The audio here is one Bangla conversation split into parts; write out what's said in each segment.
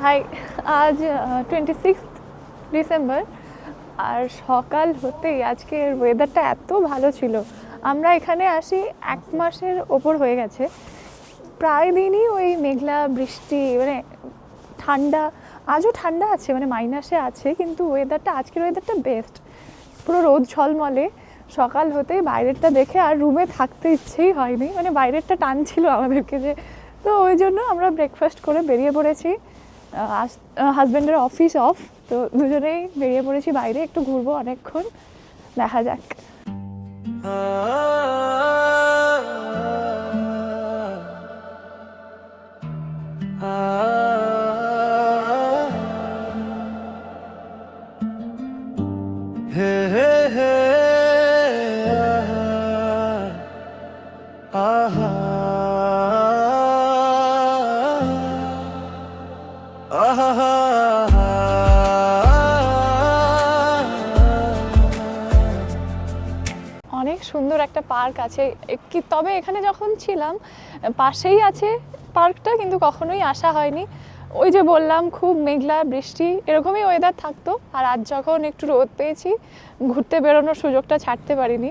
হাই, আজ 26 ডিসেম্বর। আর সকাল হতেই আজকের ওয়েদারটা এত ভালো ছিল। আমরা এখানে আসি 1 মাসের ওপর হয়ে গেছে। প্রায় দিনই ওই মেঘলা বৃষ্টি, মানে ঠান্ডা। আজও ঠান্ডা আছে, মানে মাইনাসে আছে, কিন্তু আজকের ওয়েদারটা বেস্ট। পুরো রোদ ঝলমলে। সকাল হতেই বাইরেরটা দেখে আর রুমে থাকতে ইচ্ছেই হয়নি, মানে বাইরেরটা টানছিল আমাদেরকে যে। তো ওই জন্য আমরা ব্রেকফাস্ট করে বেরিয়ে পড়েছি। হাজব্যান্ডের অফিস অফ, তো দুজনেই বেরিয়ে পড়েছি বাইরে, একটু ঘুরবো অনেকক্ষণ। দেখা যাক। হে হে হে আহা আহা অনেক সুন্দর একটা পার্ক আছে কি, তবে এখানে যখন ছিলাম পাশেই আছে পার্কটা, কিন্তু কখনোই আসা হয়নি। ওই যে বললাম, খুব মেঘলা বৃষ্টি এরকমই ওয়েদার থাকতো। আর আজ যখন একটু রোদ পেয়েছি, ঘুরতে বেরোনোর সুযোগটা ছাড়তে পারিনি।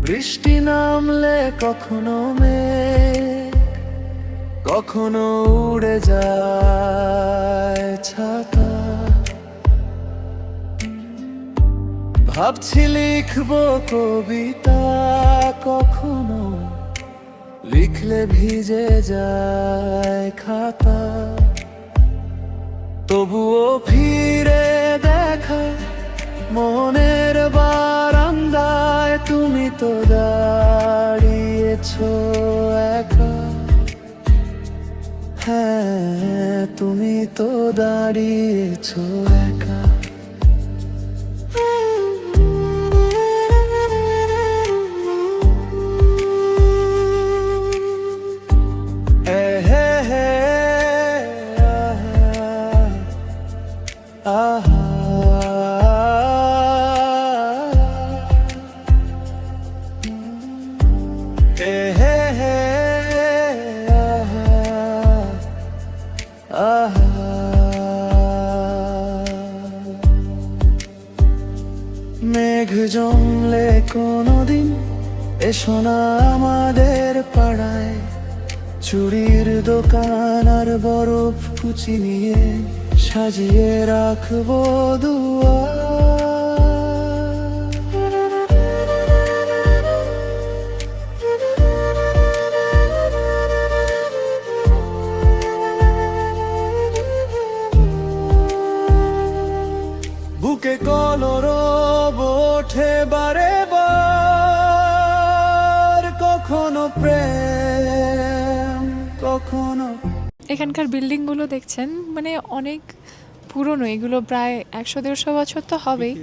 বৃষ্টি নামলে কখনো কখনো উড়ে যায় ছাতা। ভাবছি লিখবো কবিতা, কখনো লিখলে ভিজে যায় খাতা। তবুও ফিরে দেখা মনের বারান্দায়, তুমি তো দাঁড়িয়েছো একা। হ্যাঁ, তুমি তো দাঁড়িয়েছো একা। মেঘ জমলে কোনোদিন এসো না আমাদের পাড়ায়। চুড়ির দোকান আর বরফ কুচি নিয়ে সাজিয়ে রাখবো দুয়ার। বুকে কলরব ওঠে বারে বার, কখনো প্রেম কখনো। এখানকার বিল্ডিংগুলো দেখছেন, মানে অনেক পুরনো। এগুলো প্রায় 100-150 বছর তো হবেই।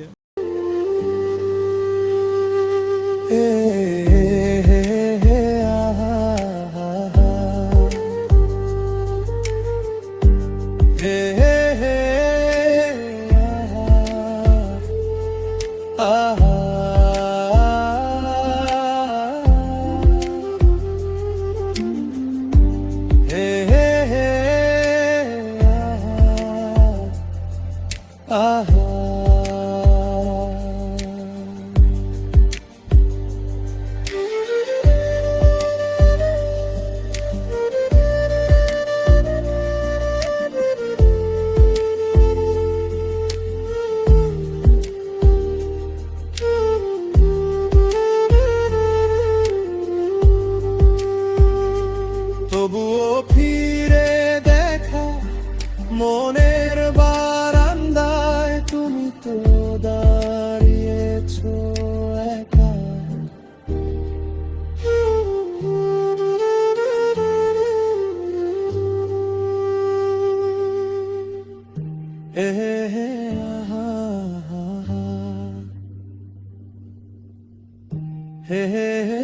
তবুও ফিরে দেখা মনের বারান্দায়, তুমি তো দাঁড়িয়েছো একা। হে হে হে